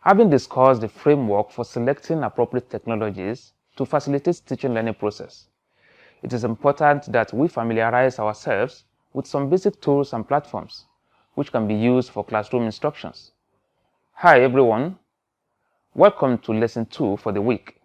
Having discussed the framework for selecting appropriate technologies to facilitate teaching learning process, it is important that we familiarize ourselves with some basic tools and platforms which can be used for classroom instructions. Hi everyone, welcome to lesson 2 for the week.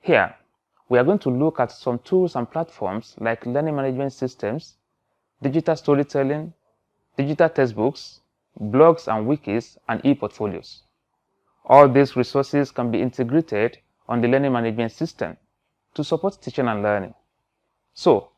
Here, we are going to look at some tools and platforms like learning management systems, digital storytelling, digital textbooks, blogs and wikis, and e-portfolios. All these resources can be integrated on the learning management system to support teaching and learning. So,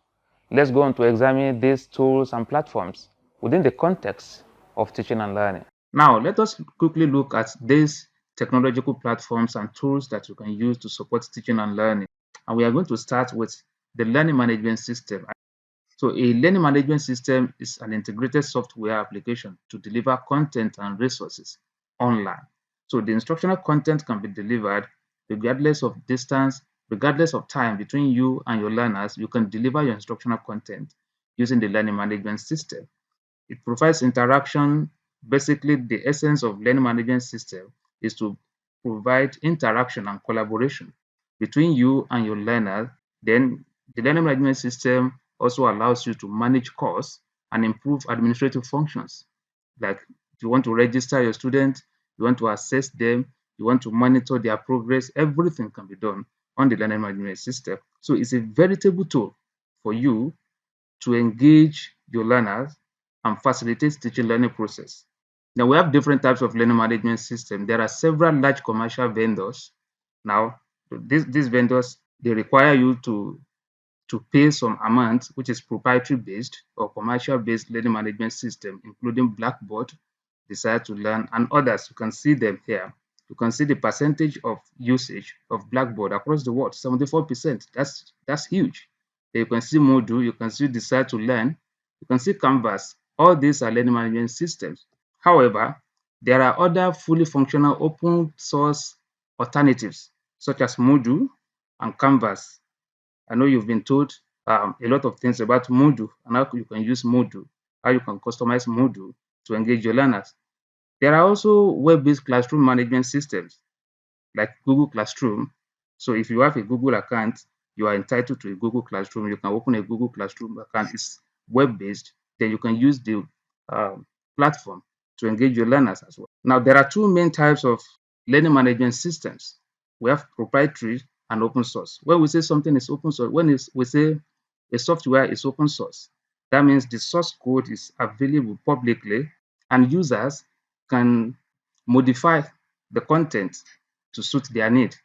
let's go on to examine these tools and platforms within the context of teaching and learning. Now, let us quickly look at these technological platforms and tools that you can use to support teaching and learning. And we are going to start with the learning management system. So a learning management system is an integrated software application to deliver content and resources online. So the instructional content can be delivered regardless of distance, regardless of time between you and your learners. You can deliver your instructional content using the learning management system. It provides interaction. Basically, the essence of learning management system is to provide interaction and collaboration between you and your learner. Then the learning management system also allows you to manage course and improve administrative functions. Like if you want to register your students, you want to assess them, you want to monitor their progress, everything can be done on the learning management system. So it's a veritable tool for you to engage your learners and facilitate teaching learning process. Now we have different types of learning management system. There are several large commercial vendors. Now these vendors, they require you to pay some amount which is proprietary based or commercial based learning management system, including Blackboard, Desire to Learn, and others. You can see them here. You can see the percentage of usage of Blackboard across the world, 74%. That's huge. You can see Moodle, you can see Desire to Learn, you can see Canvas. All these are learning management systems. However, there are other fully functional open source alternatives such as Moodle and Canvas. I know you've been told a lot of things about Moodle and how you can use Moodle, how you can customize Moodle to engage your learners. There are also web-based classroom management systems like Google Classroom. So if you have a Google account, you are entitled to a Google Classroom. You can open a Google Classroom account. It's web-based. Then you can use the platform to engage your learners as well. Now, there are two main types of learning management systems. We have proprietary and open source. When we say something is open source, we say a software is open source, that means the source code is available publicly and users can modify the content to suit their need.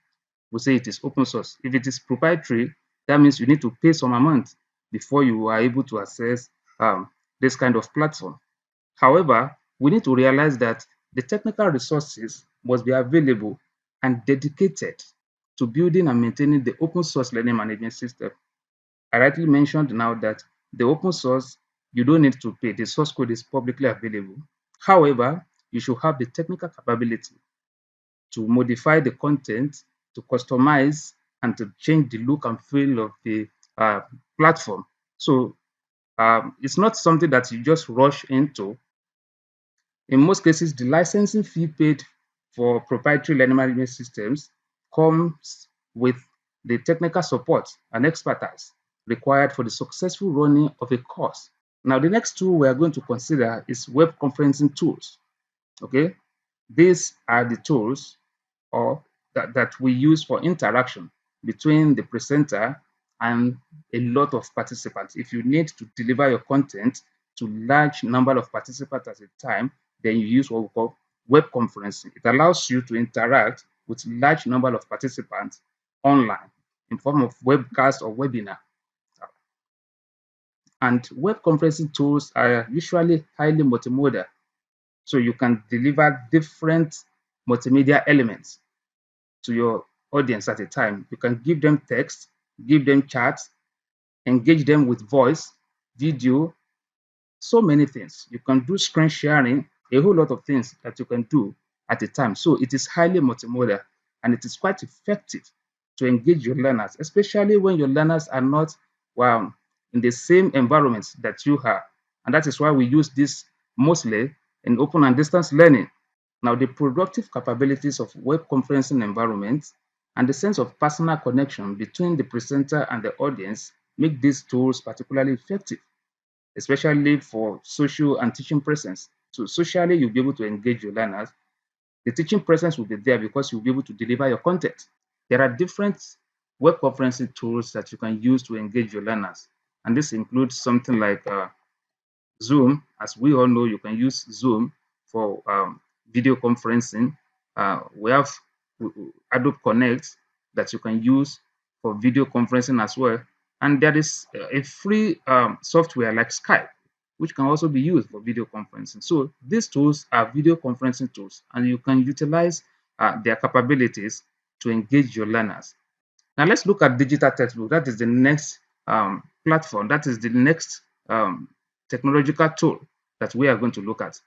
We say it is open source. If it is proprietary, that means you need to pay some amount before you are able to access this kind of platform. However, we need to realize that the technical resources must be available and dedicated to building and maintaining the open source learning management system. I rightly mentioned now that the open source, you don't need to pay. The source code is publicly available. However, you should have the technical capability to modify the content, to customize, and to change the look and feel of the platform. So it's not something that you just rush into. In most cases, the licensing fee paid for proprietary learning management systems comes with the technical support and expertise required for the successful running of a course. Now, the next tool we are going to consider is web conferencing tools. Okay, these are the tools that we use for interaction between the presenter and a lot of participants. If you need to deliver your content to large number of participants at a time, then you use what we call web conferencing. It allows you to interact with large number of participants online in form of webcast or webinar. And web conferencing tools are usually highly multimodal. So you can deliver different multimedia elements to your audience at a time. You can give them text, give them chats, engage them with voice, video, so many things. You can do screen sharing, a whole lot of things that you can do at a time. So it is highly multimodal and it is quite effective to engage your learners, especially when your learners are not in the same environment that you are. And that is why we use this mostly in open and distance learning. Now, the productive capabilities of web conferencing environments and the sense of personal connection between the presenter and the audience make these tools particularly effective, especially for social and teaching presence. So socially, you'll be able to engage your learners. The teaching presence will be there because you'll be able to deliver your content. There are different web conferencing tools that you can use to engage your learners. And this includes something like Zoom. As we all know, you can use Zoom for video conferencing. We have Adobe Connect that you can use for video conferencing as well. And there is a free software like Skype, which can also be used for video conferencing. So these tools are video conferencing tools, and you can utilize their capabilities to engage your learners. Now let's look at digital textbook. That is the next platform. That is the next technological tool that we are going to look at.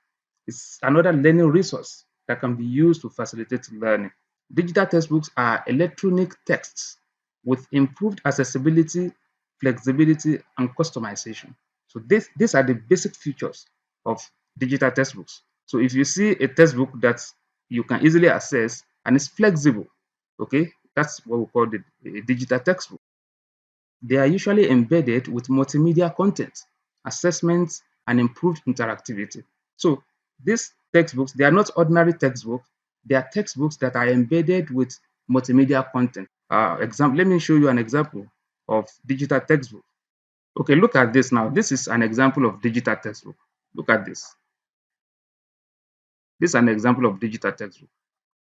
It's another learning resource that can be used to facilitate learning. Digital textbooks are electronic texts with improved accessibility, flexibility, and customization. So these are the basic features of digital textbooks. So if you see a textbook that you can easily access and it's flexible, okay, that's what we call a digital textbook. They are usually embedded with multimedia content, assessments, and improved interactivity. So these textbooks, they are not ordinary textbooks. They are textbooks that are embedded with multimedia content. Let me show you an example of digital textbook. Okay, look at this now. This is an example of digital textbook. Look at this. This is an example of digital textbook.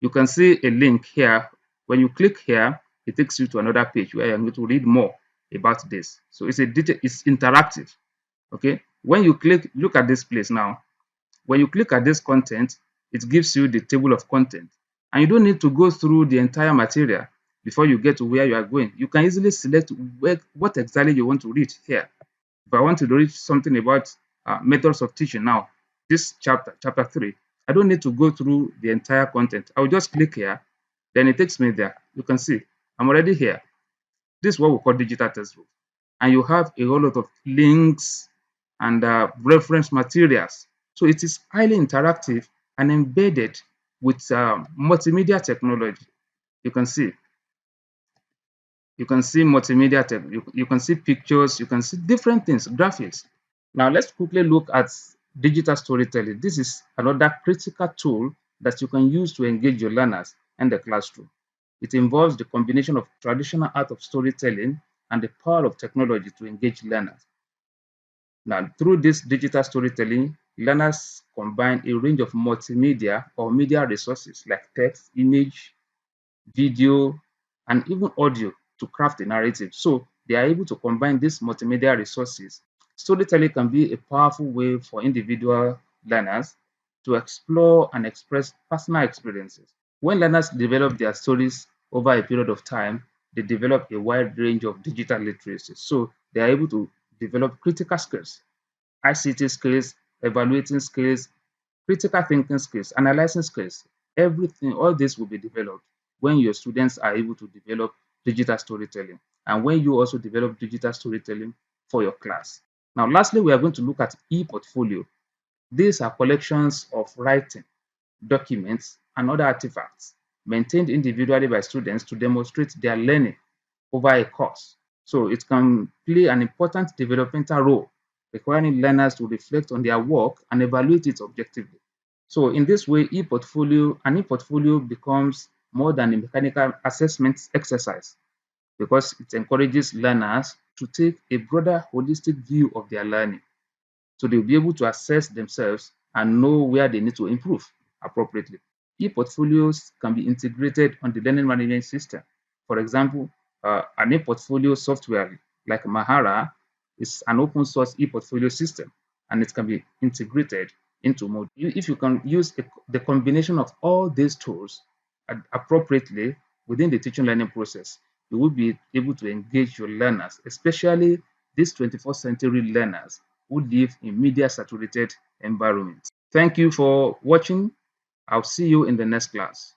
You can see a link here. When you click here, it takes you to another page where you're going to read more about this. So it's interactive. Okay. When you click, look at this place now. When you click at this content, it gives you the table of content. And you don't need to go through the entire material before you get to where you are going. You can easily select what exactly you want to read here. If I want to read something about methods of teaching now, this chapter 3, I don't need to go through the entire content. I will just click here, then it takes me there. You can see I'm already here. This is what we call digital textbook. And you have a whole lot of links and reference materials. So it is highly interactive and embedded with multimedia technology. You can see multimedia tech, you can see pictures, you can see different things, graphics. Now let's quickly look at digital storytelling. This is another critical tool that you can use to engage your learners in the classroom. It involves the combination of traditional art of storytelling and the power of technology to engage learners. Now, through this digital storytelling, learners combine a range of multimedia or media resources like text, image, video, and even audio to craft a narrative. So they are able to combine these multimedia resources. Storytelling can be a powerful way for individual learners to explore and express personal experiences. When learners develop their stories over a period of time, they develop a wide range of digital literacy. So they are able to develop critical skills, ICT skills, evaluating skills, critical thinking skills, analyzing skills. Everything, all this will be developed when your students are able to develop digital storytelling and when you also develop digital storytelling for your class. Now, lastly, we are going to look at e-portfolio. These are collections of writing, documents, and other artifacts maintained individually by students to demonstrate their learning over a course. So it can play an important developmental role, requiring learners to reflect on their work and evaluate it objectively. So in this way, an e-portfolio becomes more than a mechanical assessment exercise because it encourages learners to take a broader holistic view of their learning. So they'll be able to assess themselves and know where they need to improve appropriately. E-portfolios can be integrated on the learning management system. For example, an e-portfolio software like Mahara is an open source e-portfolio system, and it can be integrated into Moodle. If you can use the combination of all these tools appropriately within the teaching learning process, you will be able to engage your learners, especially these 21st century learners who live in media saturated environments. Thank you for watching. I'll see you in the next class.